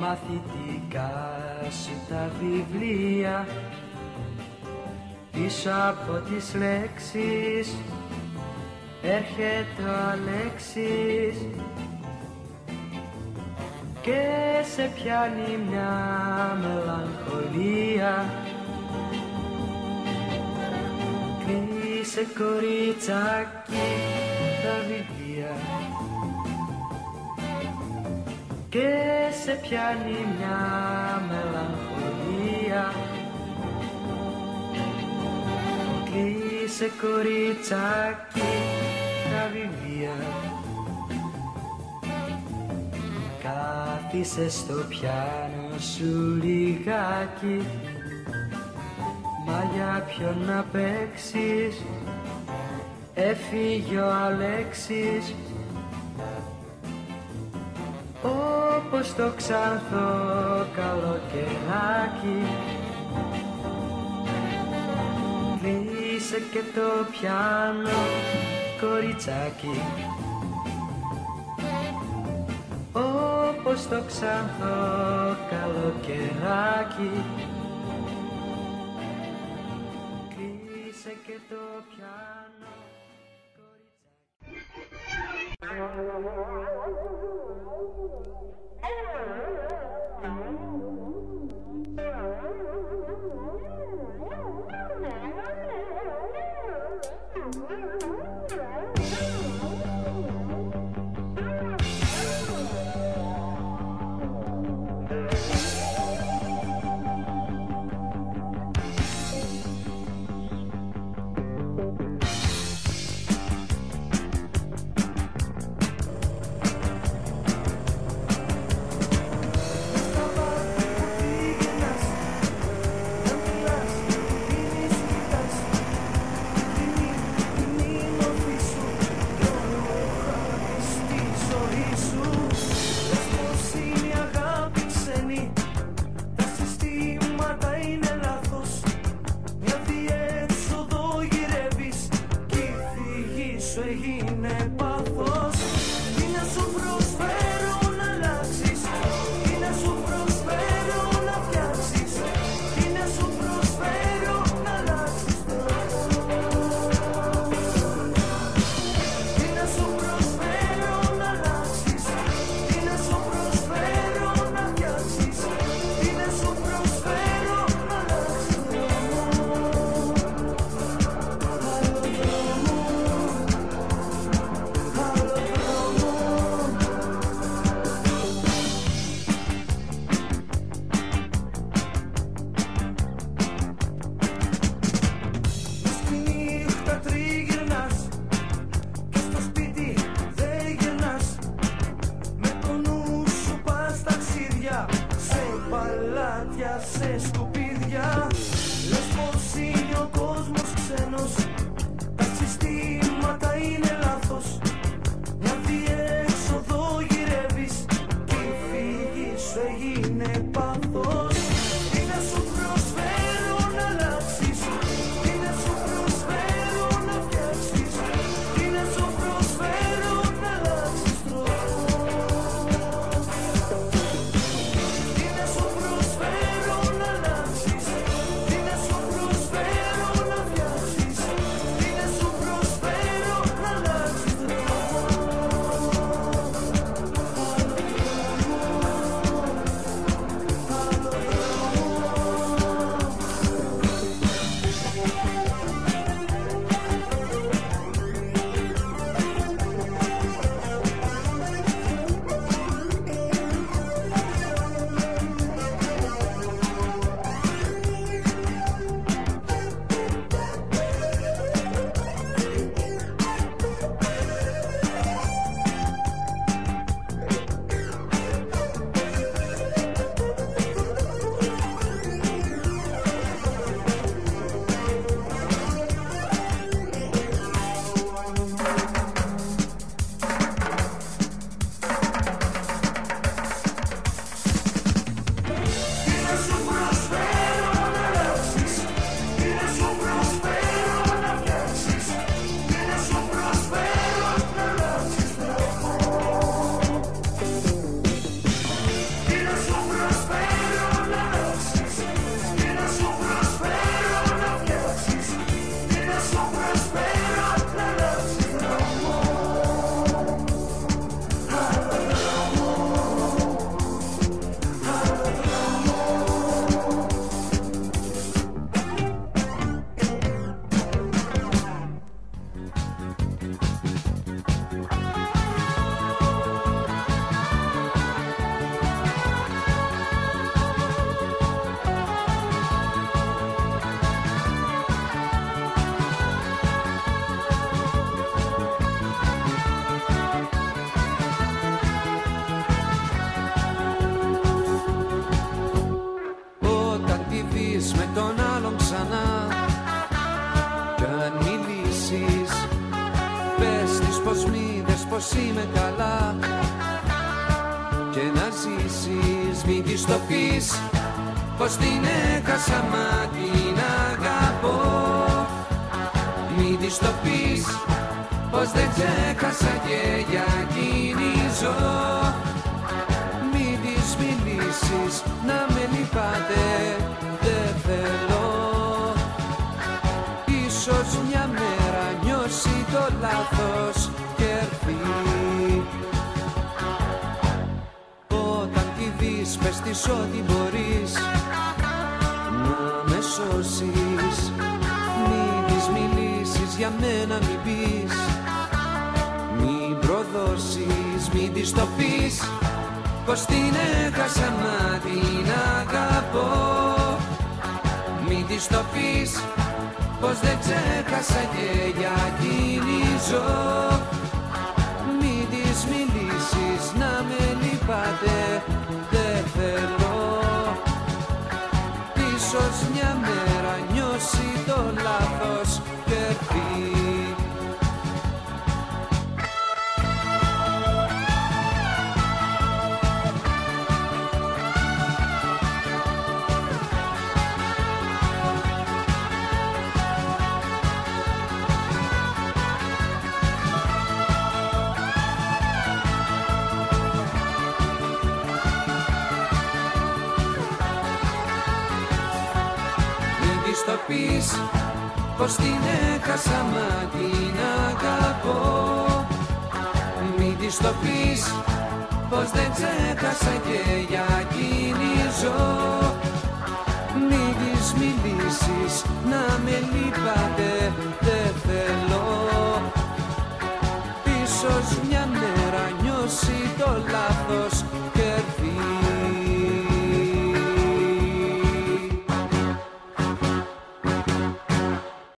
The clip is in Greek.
μαθητικά σου τα βιβλία, πίσω από τις λέξεις έρχεται ο Αλέξης και σε πιάνει μια μελαγχολία. Κλείσε κοριτσάκι τα βιβλία και σε πιάνει μια μελαγχολία. Κλείσε κοριτσάκι τα βιβλία. Κάθισε στο πιάνο σου λιγάκι, μα για ποιον να παίξεις, έφυγε ο Αλέξης. Όπως το ξανθό καλοκαιράκι, κλείσε και το πιάνο κοριτσάκι. Όπως το ξανθό καλοκαιράκι, κλείσε και το πιάνο βγεις με τον άλλον ξανά. Κι αν μιλήσεις, πες της πως μ' είδες πως είμαι καλά. Και να ζήσεις μην της το πεις πως την έχασα μα την αγαπώ. Μην της το πεις πως δεν ξέχασα και για εκείνη ζω. Μην της μιλήσεις να με λυπάτε, δεν θέλω. Ίσως μια μέρα νιώσει το λάθος και έρθει. Όταν τη δεις πες της ότι μπορείς να με σώσεις. Μην της μιλήσεις, για μένα μην πεις. Μην προδώσεις, μην της το πεις πως την έχασα μα την αγαπώ. Μην της το πεις πως δεν ξέχασα και για εκείνη ζω. Μην της μιλήσεις να με λυπάτε, δεν θέλω. Ίσως μια μέρα νιώσει το λάθος και έρθει. Το πεις πως την έχασα μα την αγαπώ. Μην της το πεις πως δεν ξέχασα και για εκείνη ζω. Μην της μιλήσεις να με λυπάτε, δεν θέλω. Ίσως μια